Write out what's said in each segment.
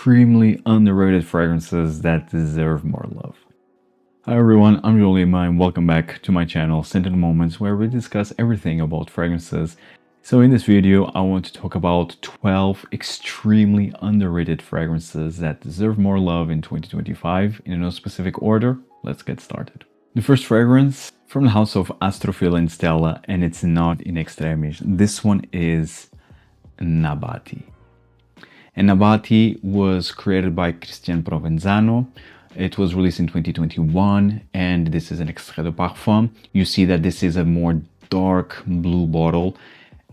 extremely underrated fragrances that deserve more love. Hi everyone, I'm Heeley and welcome back to my channel, Scented Moments, where we discuss everything about fragrances. So in this video, I want to talk about 12 extremely underrated fragrances that deserve more love in 2025 in no specific order. Let's get started. The first fragrance from the house of Astrophil and Stella, and it's not in extremis. This one is Nabati. And Nabati was created by Christian Provenzano. It was released in 2021, and this is an extrait de parfum. You see that this is a more dark blue bottle.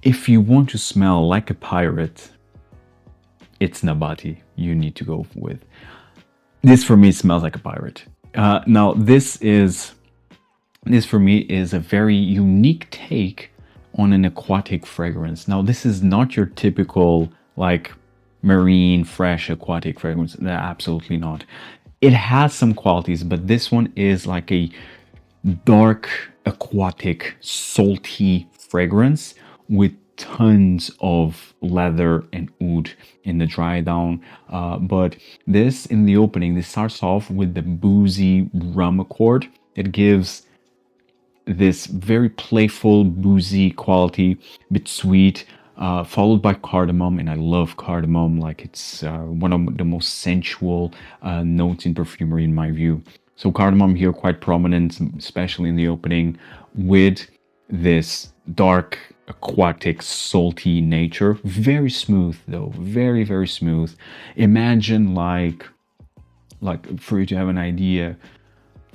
If you want to smell like a pirate, it's Nabati you need to go with. This for me smells like a pirate. Now this for me is a very unique take on an aquatic fragrance. Now this is not your typical like marine, fresh, aquatic fragrance. Absolutely not. It has some qualities, but this one is like a dark, aquatic, salty fragrance with tons of leather and oud in the dry down. But this, in the opening, this starts off with the boozy rum accord. It gives this very playful, boozy quality, a bit sweet, followed by cardamom, and I love cardamom. Like it's one of the most sensual notes in perfumery in my view. So cardamom here quite prominent, especially in the opening, with this dark, aquatic, salty nature. Very smooth though, very, very smooth. Imagine like for you to have an idea,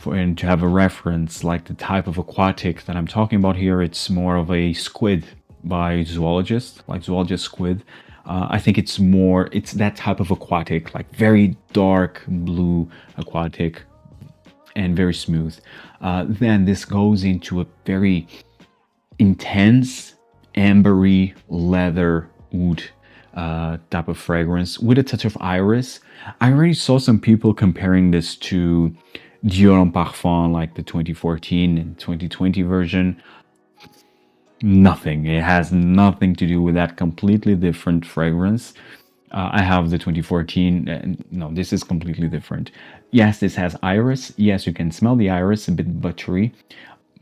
and to have a reference, like the type of aquatic that I'm talking about here, it's more of a squid by zoologists, like zoologist squid. I think it's that type of aquatic, like very dark blue aquatic and very smooth. Then this goes into a very intense ambery leather oud type of fragrance with a touch of iris. I already saw some people comparing this to Dior en Parfum, like the 2014 and 2020 version. Nothing. It has nothing to do with that. Completely different fragrance. I have the 2014, and no, this is completely different. Yes, this has iris. Yes, you can smell the iris, a bit buttery,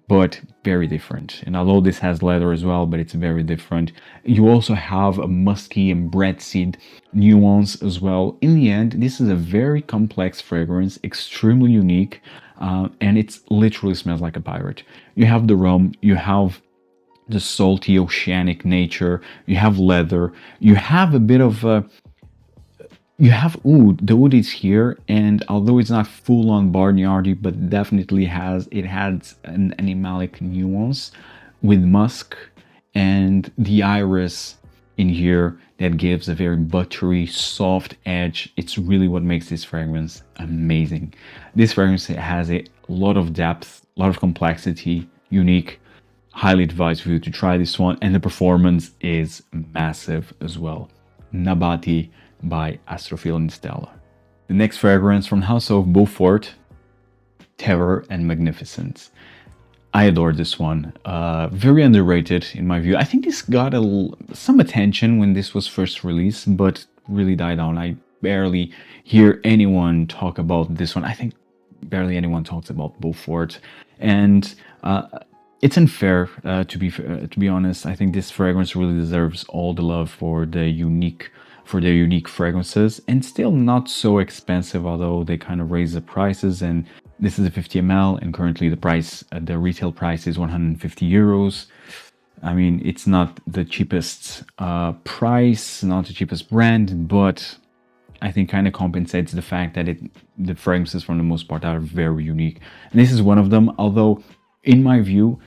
but very different. And although this has leather as well, but it's very different. You also have a musky and bread seed nuance as well. In the end, this is a very complex fragrance, extremely unique, and it literally smells like a pirate. You have the rum, you have the salty oceanic nature, you have leather, you have a bit of you have oud. The oud is here, and although it's not full-on barnyardy, but definitely has an animalic nuance with musk and the iris in here that gives a very buttery, soft edge. It's really what makes this fragrance amazing. This fragrance has a lot of depth, a lot of complexity, unique. Highly advise for you to try this one, and the performance is massive as well. Nabati by Astrophil and Stella. The next fragrance from House of Beaufort, Terror and Magnificence. I adore this one. Very underrated in my view. I think this got some attention when this was first released, but really died down. I barely hear anyone talk about this one. I think barely anyone talks about Beaufort, and it's unfair to be honest. I think this fragrance really deserves all the love for their unique fragrances, and still not so expensive, although they kind of raise the prices. And this is a 50 ml, and currently the retail price is 150 euros. I mean, it's not the cheapest price, not the cheapest brand, but I think kind of compensates the fact that the fragrances for the most part are very unique. And this is one of them, although in my view,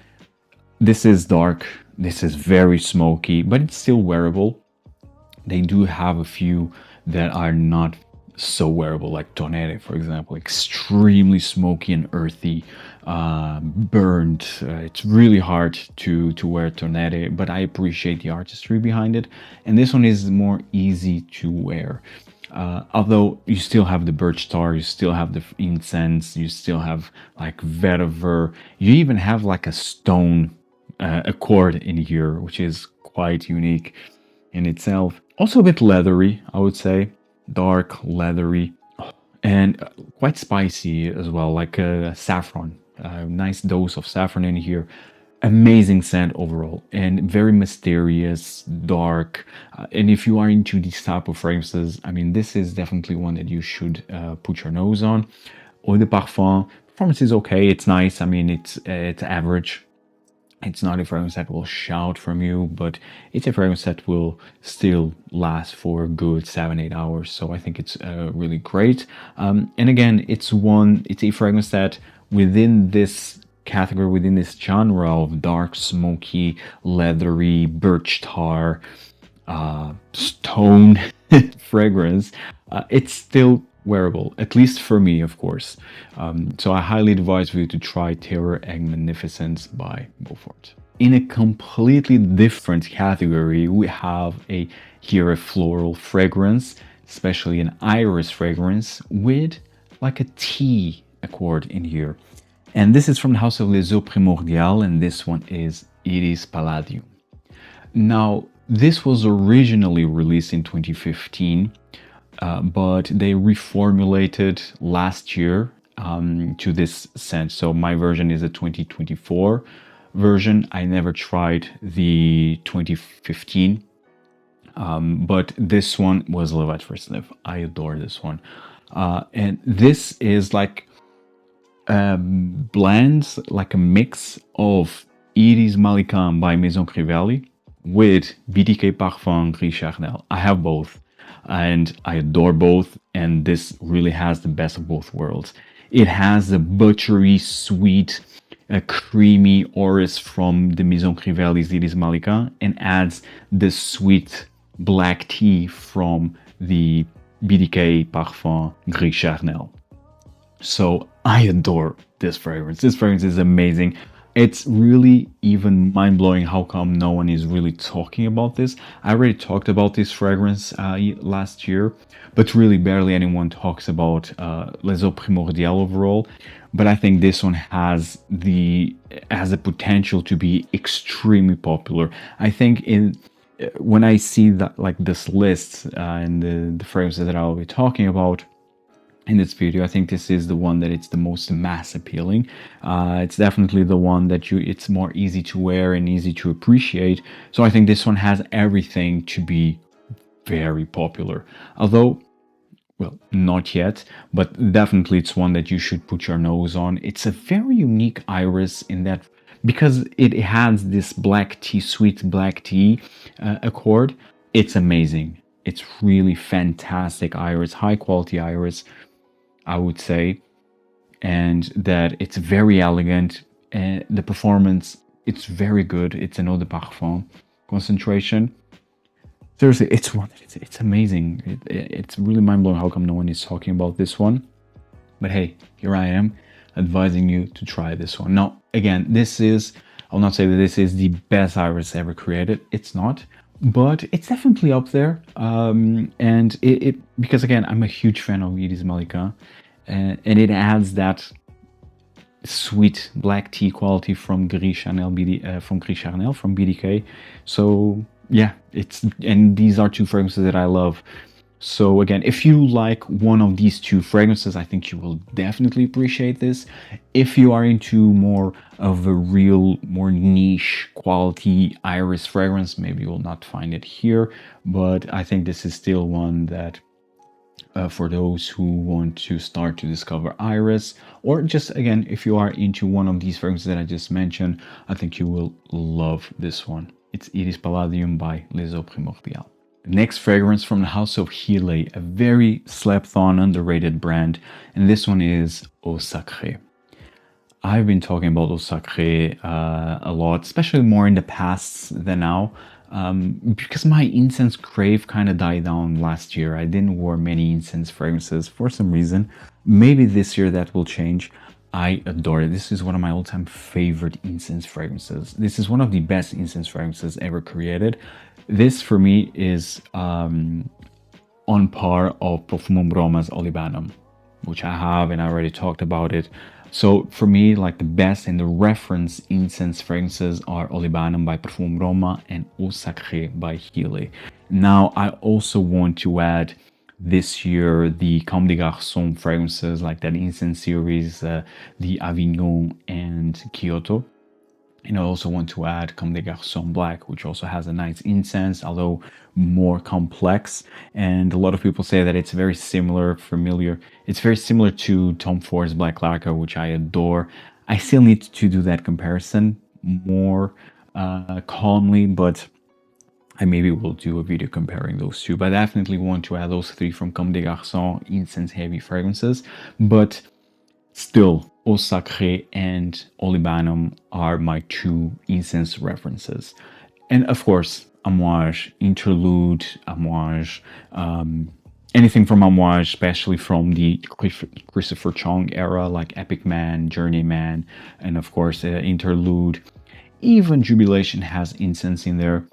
this is dark, this is very smoky, but it's still wearable. They do have a few that are not so wearable, like Tonere, for example. Extremely smoky and earthy, burned. It's really hard to wear Tonere, but I appreciate the artistry behind it. And this one is more easy to wear. Although you still have the birch tar, you still have the incense, you still have like vetiver, you even have like a stone accord in here, which is quite unique in itself. Also a bit leathery, I would say. dark, leathery, and quite spicy as well, like saffron. A nice dose of saffron in here. Amazing scent overall, and very mysterious, dark. And if you are into these type of fragrances, I mean, this is definitely one that you should put your nose on. Eau de Parfum, performance is okay. It's nice. I mean, it's average. It's not a fragrance that will shout from you, but it's a fragrance that will still last for a good 7-8 hours. So I think it's really great. And again, it's a fragrance that within this category, within this genre of dark, smoky, leathery, birch tar, stone fragrance, it's still wearable, at least for me, of course. So I highly advise you to try Terror and Magnificence by Beaufort. In a completely different category, we have here a floral fragrance, especially an iris fragrance with like a tea accord in here. And this is from the house of Les Eaux Primordiales, and this one is Iris Palladium. Now, this was originally released in 2015, but they reformulated last year to this scent. So my version is a 2024 version. I never tried the 2015, but this one was love at first sniff. I adore this one. And this is like blends, like a mix of Iris Malika by Maison Crivelli with BDK Parfum Gris Charnel. I have both and I adore both, and this really has the best of both worlds. It has the buttery, sweet, creamy orris from the Maison Crivelli's Iris Malika and adds the sweet black tea from the BDK Parfum Gris Charnel. So I adore this fragrance. This fragrance is amazing. It's really even mind-blowing how come no one is really talking about this. I already talked about this fragrance last year, but really barely anyone talks about Les Eaux Primordiales overall. But I think this one has the potential to be extremely popular. I think when I see that, like this list and the fragrances that I'll be talking about in this video, I think this is the one that it's the most mass appealing. It's definitely the one that it's more easy to wear and easy to appreciate. So I think this one has everything to be very popular. Although, well, not yet, but definitely it's one that you should put your nose on. It's a very unique iris in that, because it has this black tea, sweet black tea accord. It's amazing. It's really fantastic iris, high quality iris, I would say, and that it's very elegant. And the performance, it's very good. It's an eau de parfum concentration. Seriously, it's amazing. It's really mind-blowing how come no one is talking about this one. But hey, here I am advising you to try this one. Now, again, I'll not say that this is the best iris ever created. It's not. But it's definitely up there, and because again, I'm a huge fan of Iris Malika, and it adds that sweet black tea quality from Gris Charnel, from BDK. So yeah, and these are two fragrances that I love. So again, if you like one of these two fragrances, I think you will definitely appreciate this. If you are into more of a more niche quality iris fragrance, maybe you will not find it here, but I think this is still one that for those who want to start to discover iris, or just again, if you are into one of these fragrances that I just mentioned, I think you will love this one. It's Iris Palladium by Les Eaux Primordiales. The next fragrance from the house of Heeley, a very slept on, underrated brand, and this one is Eau Sacrée. I've been talking about Eau Sacrée a lot, especially more in the past than now, because my incense crave kind of died down last year. I didn't wear many incense fragrances for some reason. Maybe this year that will change. I adore it. This is one of my all-time favorite incense fragrances. This is one of the best incense fragrances ever created. This for me is on par of Profumum Roma's Olibanum, which I have and I already talked about it. So for me, like the best and the reference incense fragrances are Olibanum by Profumum Roma and Eau Sacrée by Heeley. Now I also want to add this year the Comme des Garçons fragrances, like that incense series, the Avignon and Kyoto. And I also want to add Comme des Garçons Black, which also has a nice incense, although more complex. And a lot of people say that it's very familiar. It's very similar to Tom Ford's Black Lacquer, which I adore. I still need to do that comparison more calmly, but I maybe will do a video comparing those two. But I definitely want to add those three from Comme des Garçons incense heavy fragrances. But still, Eau Sacrée and Olibanum are my two incense references. And of course, Amouage, Interlude, Amouage, anything from Amouage, especially from the Christopher Chong era, like Epic Man, Journeyman, and of course, Interlude. Even Jubilation has incense in there.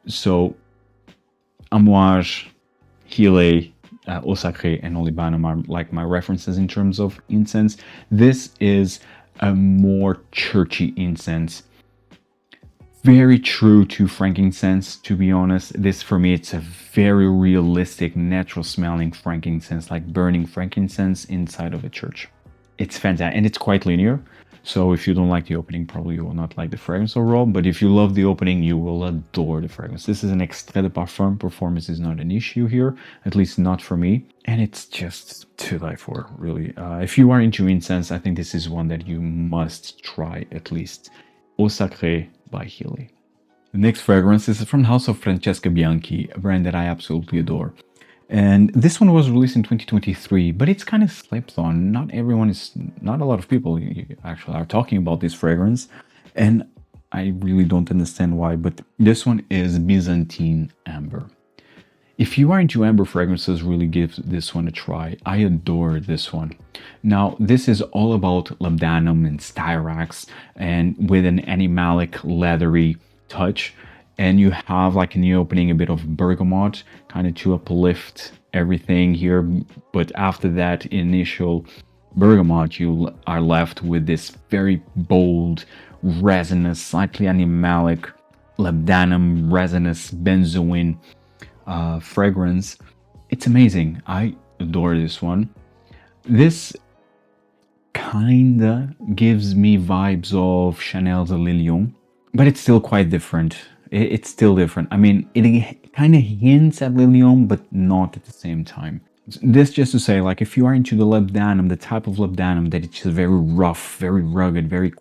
So Amouage, Heeley, Eau Sacrée, and Olibanum are like my references in terms of incense. This is a more churchy incense. Very true to frankincense, to be honest. This, for me, it's a very realistic, natural smelling frankincense, like burning frankincense inside of a church. It's fantastic, and it's quite linear. So if you don't like the opening, probably you will not like the fragrance overall. But if you love the opening, you will adore the fragrance. This is an extrait de parfum. Performance is not an issue here, at least not for me. And it's just to die for, really. If you are into incense, I think this is one that you must try at least. Eau Sacrée by Heeley. The next fragrance is from the house of Francesca Bianchi, a brand that I absolutely adore. And this one was released in 2023, but it's kind of slept on. Not a lot of people actually are talking about this fragrance. And I really don't understand why, but this one is Byzantine Amber. If you are into amber fragrances, really give this one a try. I adore this one. Now, this is all about labdanum and styrax and with an animalic leathery touch. And you have, like in the opening, a bit of bergamot, kind of to uplift everything here. But after that initial bergamot, you are left with this very bold, resinous, slightly animalic, labdanum, resinous, benzoin fragrance. It's amazing. I adore this one. This kinda gives me vibes of Chanel's Le Lion, but it's still quite different. It's still different. I mean, it kind of hints at Le Lion, but not at the same time. This just to say, like, if you are into the labdanum, the type of labdanum that it's just very rough, very rugged, very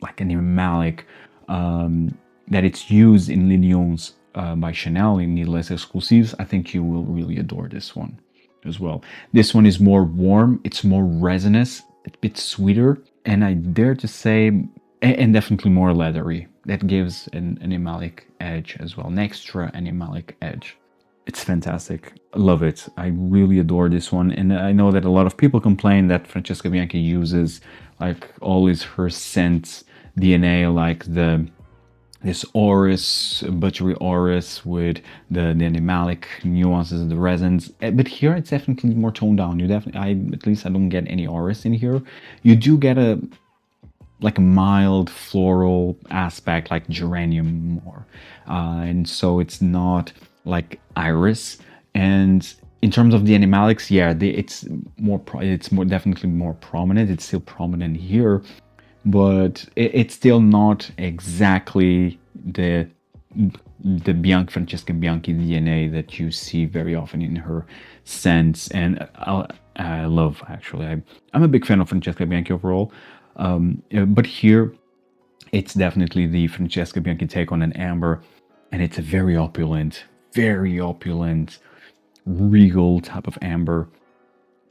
like animalic, that it's used in Le Lions by Chanel in the Les Exclusives, I think you will really adore this one as well. This one is more warm, it's more resinous, a bit sweeter, and I dare to say, and definitely more leathery. That gives an animalic edge as well, an extra animalic edge. It's fantastic. I love it. I really adore this one. And I know that a lot of people complain that Francesca Bianchi uses like always her scent DNA, like this orris, buttery orris with the animalic nuances of the resins. But here it's definitely more toned down. At least I don't get any orris in here. You do get a mild floral aspect, like geranium more, and so it's not like iris. And in terms of the animalics, yeah, it's definitely more prominent. It's still prominent here, but it's still not exactly the Francesca Bianchi DNA that you see very often in her scents. And I love, actually, I'm a big fan of Francesca Bianchi overall. But here, it's definitely the Francesca Bianchi take on an amber, and it's a very opulent, regal type of amber.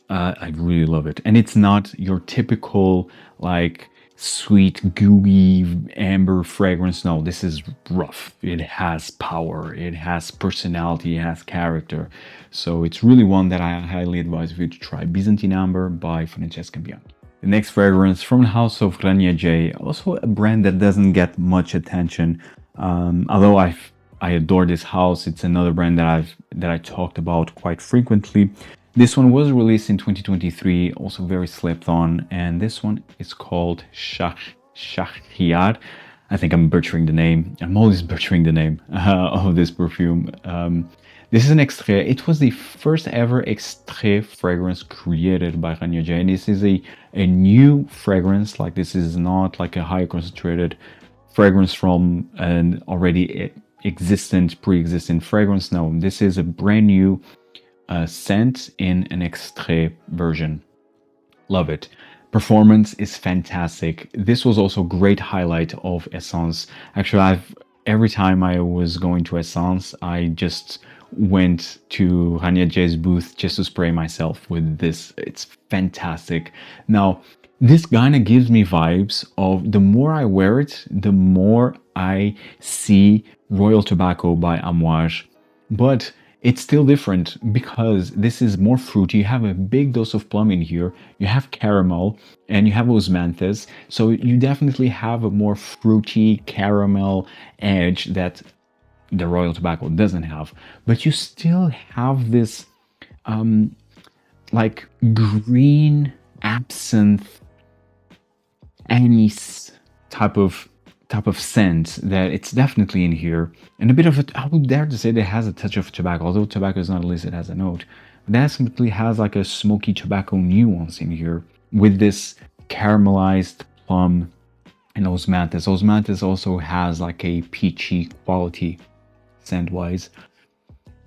I really love it. And it's not your typical, like, sweet, gooey amber fragrance. No, this is rough. It has power. It has personality. It has character. So it's really one that I highly advise you to try. Byzantine Amber by Francesca Bianchi. The next fragrance from the house of Rania J, also a brand that doesn't get much attention. Although I adore this house, it's another brand that I talked about quite frequently. This one was released in 2023, also very slept on, and this one is called Shah'Ryar. I think I'm butchering the name. I'm always butchering the name of this perfume. This is an extrait. It was the first ever extrait fragrance created by Rania J. And this is a new fragrance. Like, this is not like a high concentrated fragrance from an already pre-existent fragrance. No, this is a brand new scent in an extrait version. Love it. Performance is fantastic. This was also a great highlight of Essence. Actually, every time I was going to Essence, I just went to Rania J's booth just to spray myself with this. It's fantastic. Now, this kind of gives me vibes of, the more I wear it, the more I see Royal Tobacco by Amouage. But it's still different because this is more fruity. You have a big dose of plum in here. You have caramel and you have osmanthus. So you definitely have a more fruity caramel edge that the Royal Tobacco doesn't have. But you still have this like green absinthe anise type of scent that it's definitely in here, and a bit of it. I would dare to say that it has a touch of tobacco, although tobacco is not listed as a note. It definitely has like a smoky tobacco nuance in here with this caramelized plum and osmanthus. Osmanthus also has like a peachy quality scent wise.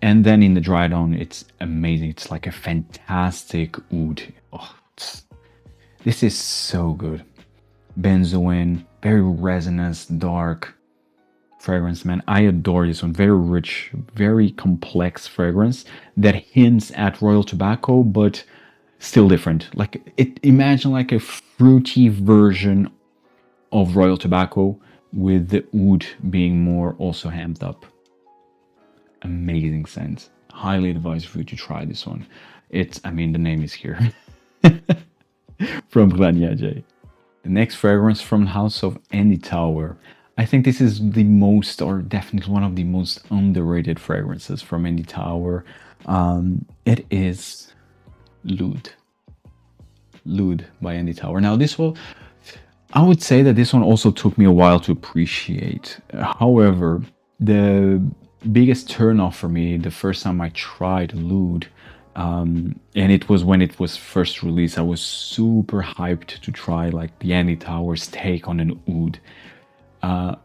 And then in the dry down, it's amazing. It's like a fantastic oud. Oh, this is so good. Benzoin, very resinous, dark fragrance, man. I adore this one. Very rich, very complex fragrance that hints at Royal Tobacco, but still different. Like, imagine like a fruity version of Royal Tobacco with the oud being more also amped up. Amazing scent. Highly advise for you to try this one. I mean, the name is here. From Rania J. The next fragrance from the house of Andy Tower. I think this is the most, or definitely one of the most underrated fragrances from Andy Tower. It is Oodh. Oodh by Andy Tower. Now this one, I would say that this one also took me a while to appreciate. However, the biggest turnoff for me the first time I tried Oodh, and it was when it was first released. I was super hyped to try like the Andy Tower's take on an oud.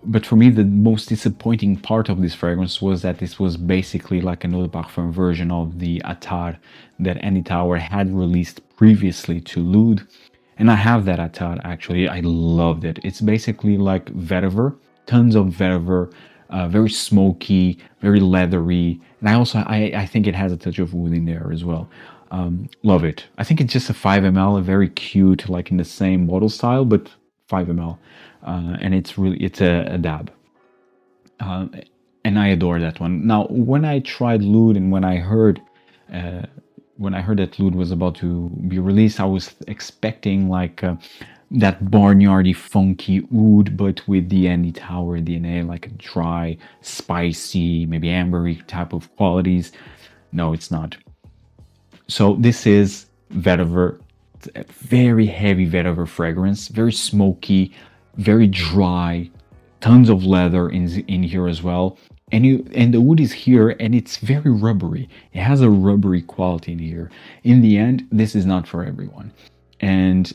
But for me, the most disappointing part of this fragrance was that this was basically like an eau de parfum version of the attar that Andy Tower had released previously to Oodh. And I have that attar actually. I loved it. It's basically like vetiver, tons of vetiver, very smoky, very leathery, and I think it has a touch of wood in there as well. Love it. I think it's just a 5 ml, a very cute, like in the same bottle style, but 5 ml, and it's a dab, and I adore that one. Now, when I tried Oodh and when I heard that Oodh was about to be released, I was expecting like that barnyardy, funky oud, but with the Andy Tower DNA, like a dry, spicy, maybe ambery type of qualities. No, it's not. So this is vetiver, a very heavy vetiver fragrance, very smoky, very dry, tons of leather in here as well. And the wood is here, and it's very rubbery. It has a rubbery quality in here. In the end, this is not for everyone. And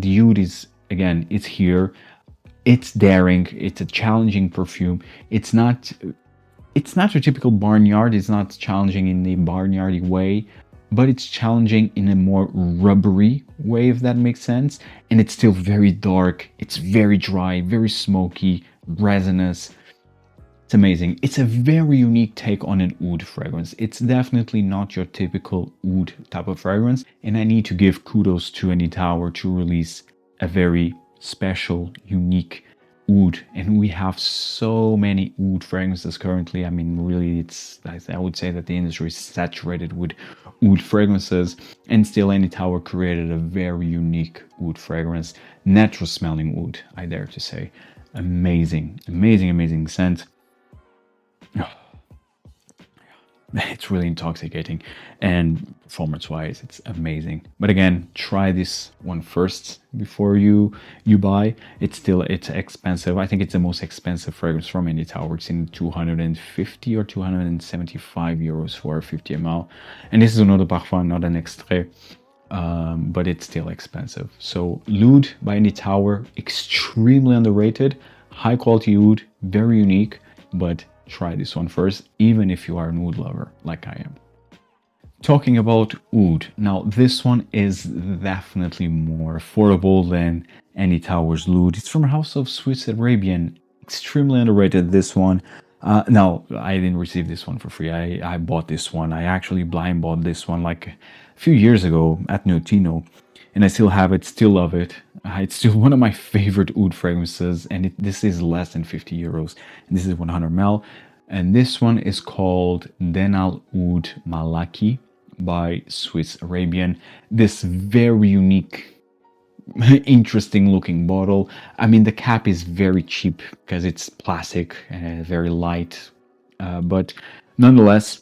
the oud is, again, it's here. It's daring. It's a challenging perfume. It's not your typical barnyard. It's not challenging in the barnyardy way, but it's challenging in a more rubbery way, if that makes sense. And it's still very dark. It's very dry, very smoky, resinous. It's amazing. It's a very unique take on an oud fragrance. It's definitely not your typical oud type of fragrance, and I need to give kudos to Andy Tower to release a very special, unique oud. And we have so many oud fragrances currently. I mean, really, I would say that the industry is saturated with oud fragrances, and still Andy Tower created a very unique oud fragrance, natural smelling oud, I dare to say. Amazing, amazing, amazing scent. It's really intoxicating, and performance-wise, it's amazing. But again, try this one first before you buy. It's expensive. I think it's the most expensive fragrance from Indie Tower. It's in 250 or 275 euros for a 50 ml, and this is another parfum, not an extrait. But it's still expensive. So Oodh by Indie Tower, extremely underrated, high quality oud, very unique, but try this one first, even if you are an oud lover like I am. Talking about oud, now this one is definitely more affordable than Indie Tower's Oud. It's from House of Suis Arabian, extremely underrated, this one. Now, I didn't receive this one for free. I bought this one. I actually blind bought this one like a few years ago at Notino, and I still have it, still love it. It's still one of my favorite oud fragrances, and this is less than 50 euros. And this is 100 ml, and this one is called Dehn Oud Malaki by Suis Arabian. This very unique, interesting looking bottle. I mean, the cap is very cheap because it's plastic and very light, but nonetheless,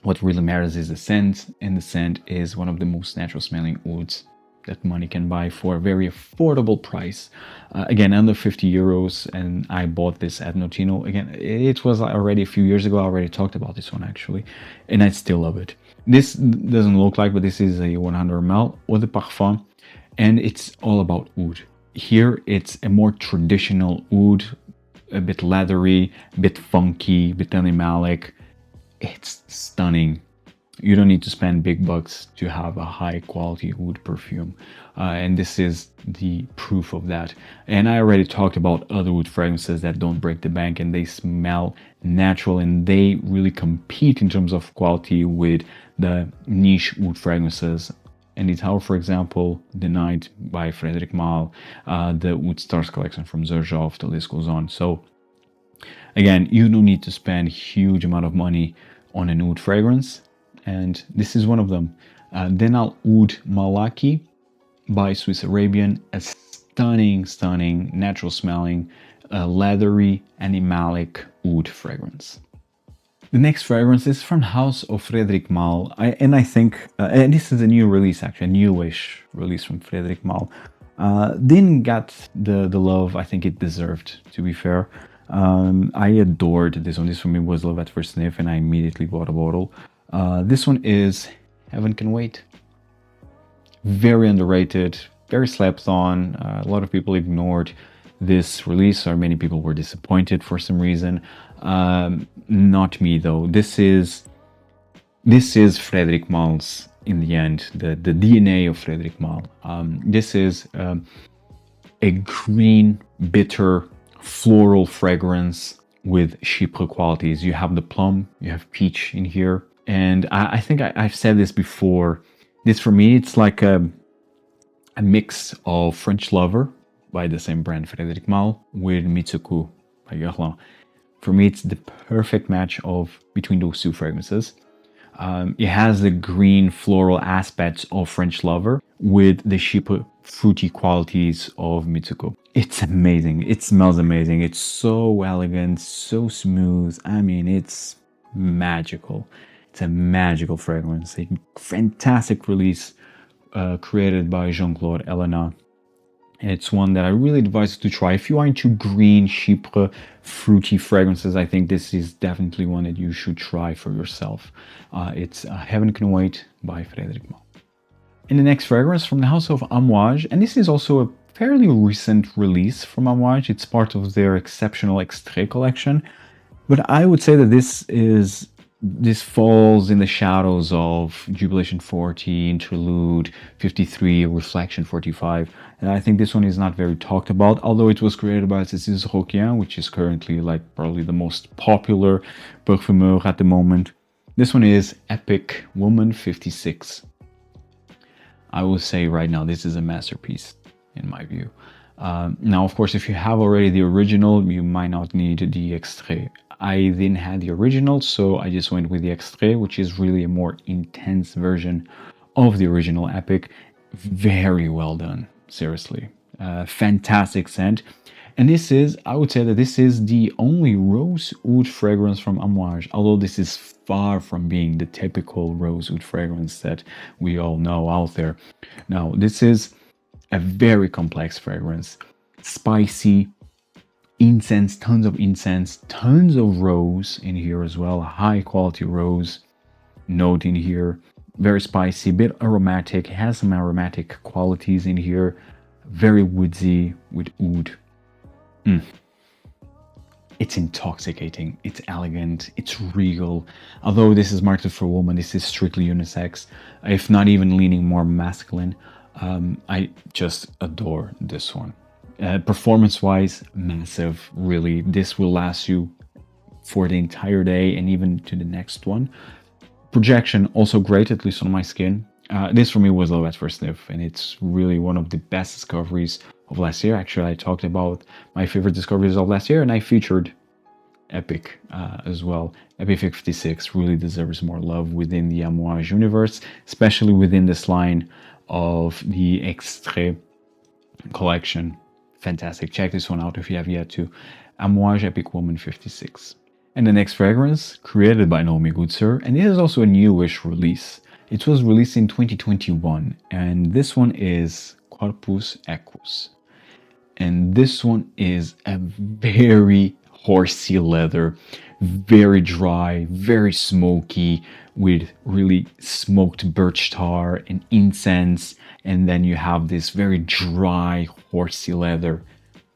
what really matters is the scent, and the scent is one of the most natural smelling ouds that money can buy for a very affordable price. Again, under 50 euros, and I bought this at Notino. Again, it was already a few years ago. I already talked about this one actually, and I still love it. This doesn't look like, but this is a 100 ml Eau de Parfum, and it's all about oud. Here, it's a more traditional oud, a bit leathery, a bit funky, a bit animalic. It's stunning. You don't need to spend big bucks to have a high quality oud perfume, and this is the proof of that. And I already talked about other oud fragrances that don't break the bank and they smell natural, and they really compete in terms of quality with the niche oud fragrances. And it's how, for example, The Night by Frederic Malle, the Oud Stars collection from Xerjoff, the list goes on. So again, you don't need to spend a huge amount of money on an oud fragrance, and this is one of them. Dehn Oud Malaki by Suis Arabian, a stunning, natural smelling, leathery, animalic oud fragrance. The next fragrance is from House of Frederic Malle, and I think, and this is a new release actually, a newish release from Frederic Malle. Didn't get the love I think it deserved, to be fair. I adored this one. This for me was love at first sniff, and I immediately bought a bottle. This one is Heaven Can Wait. Very underrated, very slept on. A lot of people ignored this release, or many people were disappointed for some reason. Not me though. This is Frederic Malle's, in the end, the DNA of Frederic Malle. This is a green, bitter, floral fragrance with chypre qualities. You have the plum, you have peach in here, and I think I've said this before. This for me, it's like a mix of French Lover by the same brand, Frederic Malle, with Mitsuku by Guerlain. For me, it's the perfect match between those two fragrances. It has the green floral aspects of French Lover with the chypre fruity qualities of Mitsuko. It's amazing. It smells amazing. It's so elegant, so smooth. I mean, it's magical. It's a magical fragrance. A fantastic release created by Jean-Claude Ellena. And it's one that I really advise you to try. If you are into green, chypre, fruity fragrances, I think this is definitely one that you should try for yourself. It's Heaven Can Wait by Frederic Malle. And the next fragrance from the house of Amouage, and this is also a fairly recent release from Amouage. It's part of their exceptional extrait collection. But I would say that this falls in the shadows of Jubilation 40, Interlude 53, Reflection 45. And I think this one is not very talked about, although it was created by Cécile Roquien, which is currently like probably the most popular parfumeur at the moment. This one is Epic Woman 56. I will say right now, this is a masterpiece in my view. Now, of course, if you have already the original, you might not need the extrait. I didn't have the original, so I just went with the extrait, which is really a more intense version of the original Epic. Very well done, seriously. Fantastic scent. And this is, I would say that this is the only rose oud fragrance from Amouage, although this is far from being the typical rose oud fragrance that we all know out there. Now, this is a very complex fragrance. Spicy, incense, tons of rose in here as well. High quality rose note in here. Very spicy, bit aromatic, has some aromatic qualities in here. Very woodsy with oud. It's intoxicating, it's elegant, it's regal. Although this is marketed for women, this is strictly unisex, if not even leaning more masculine. I just adore this one. Performance-wise, massive, really. This will last you for the entire day and even to the next one. Projection, also great, at least on my skin. This for me was low at first sniff, and it's really one of the best discoveries of last year. Actually, I talked about my favorite discoveries of last year, and I featured Epic as well. Epic 56 really deserves more love within the Amouage universe, especially within this line of the Extrait collection. Fantastic. Check this one out if you have yet to. Amouage Epic Woman 56. And the next fragrance, created by Naomu Goodsir, and it is also a newish release. It was released in 2021, and this one is Corpus Equus. And this one is a very horsey leather, very dry, very smoky, with really smoked birch tar and incense. And then you have this very dry, horsey leather.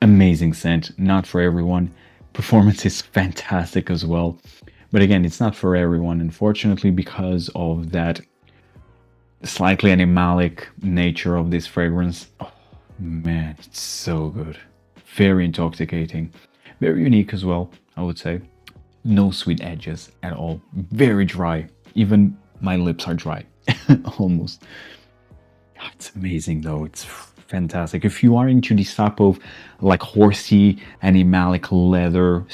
Amazing scent, not for everyone. Performance is fantastic as well. But again, it's not for everyone, unfortunately, because of that slightly animalic nature of this fragrance. Oh man, it's so good. Very intoxicating. Very unique as well, I would say. No sweet edges at all. Very dry. Even my lips are dry. Almost. It's amazing though. It's fantastic. If you are into this type of like horsey, animalic leather,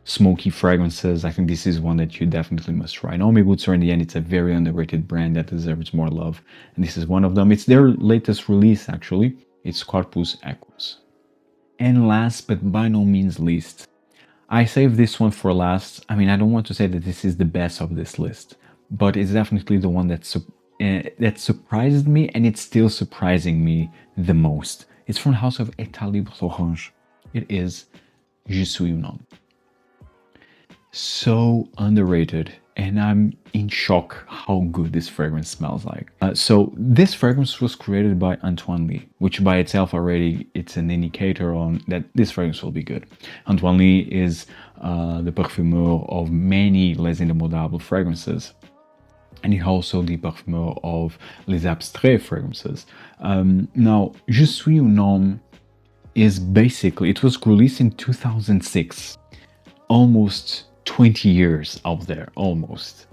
smoky fragrances, I think this is one that you definitely must try. Naomu Goodsir, in the end, it's a very underrated brand that deserves more love, and this is one of them. It's their latest release, actually. It's Corpus Equus. And last but by no means least, I saved this one for last. I mean, I don't want to say that this is the best of this list, but it's definitely the one that surprised me, and it's still surprising me the most. It's from the house of État Libre Orange. It is Suis Un Homme. So underrated, and I'm in shock how good this fragrance smells like. So this fragrance was created by Antoine Lie, which by itself already, it's an indicator on that this fragrance will be good. Antoine Lie is the parfumeur of many Les Indemodables fragrances, and he's also the parfumeur of Les Abstraits fragrances. Now, Je Suis Un Homme is basically, it was released in 2006, almost 20 years out there, almost.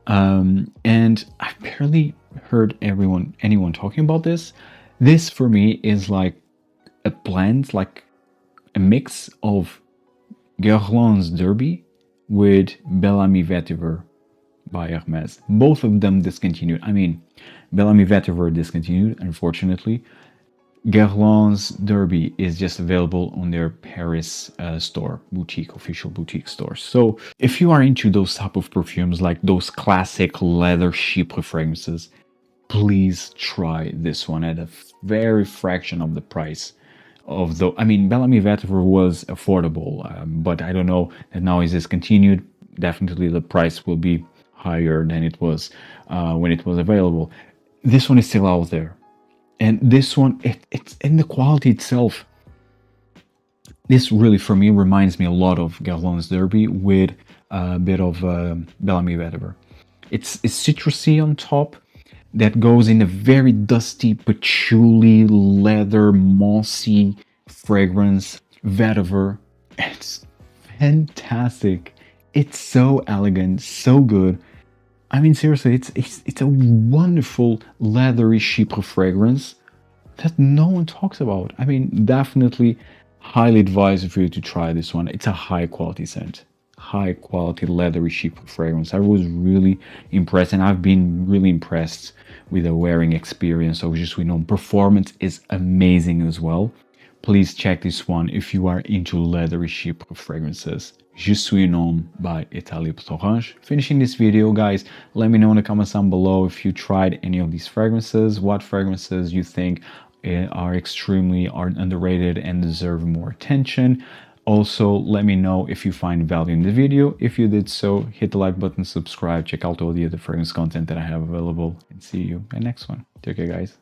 And I barely heard anyone talking about this. This for me is like a blend, like a mix of Guerlain's Derby with Bel Ami Vetiver by Hermès. Both of them discontinued. I mean, Bel Ami Vetiver discontinued, unfortunately. Guerlain's Derby is just available on their Paris store, official boutique store. So if you are into those type of perfumes, like those classic leather chypre fragrances, please try this one at a very fraction of the price of the. I mean, Bel Ami Vetiver was affordable, but I don't know that now is discontinued. Definitely the price will be higher than it was when it was available. This one is still out there. And this one, it's in the quality itself. This really, for me, reminds me a lot of Guerlain's Derby with a bit of Bel Ami Vetiver. It's citrusy on top that goes in a very dusty, patchouli, leather, mossy fragrance. Vetiver. It's fantastic. It's so elegant, so good. I mean, seriously, it's a wonderful leathery chypre fragrance that no one talks about. I mean, definitely highly advised for you to try this one. It's a high quality scent. high quality leathery sheep fragrance. I was really impressed, and I've been really impressed with the wearing experience of Je Suis Un Homme. Performance is amazing as well. Please check this one if you are into leathery sheep fragrances. Je Suis Un Homme by Italie Orange. Finishing this video, guys, let me know in the comments down below if you tried any of these fragrances, what fragrances you think are extremely underrated and deserve more attention. Also, let me know if you find value in the video. If you did so, hit the like button, subscribe, check out all the other fragrance content that I have available, and see you in the next one. Take care, guys.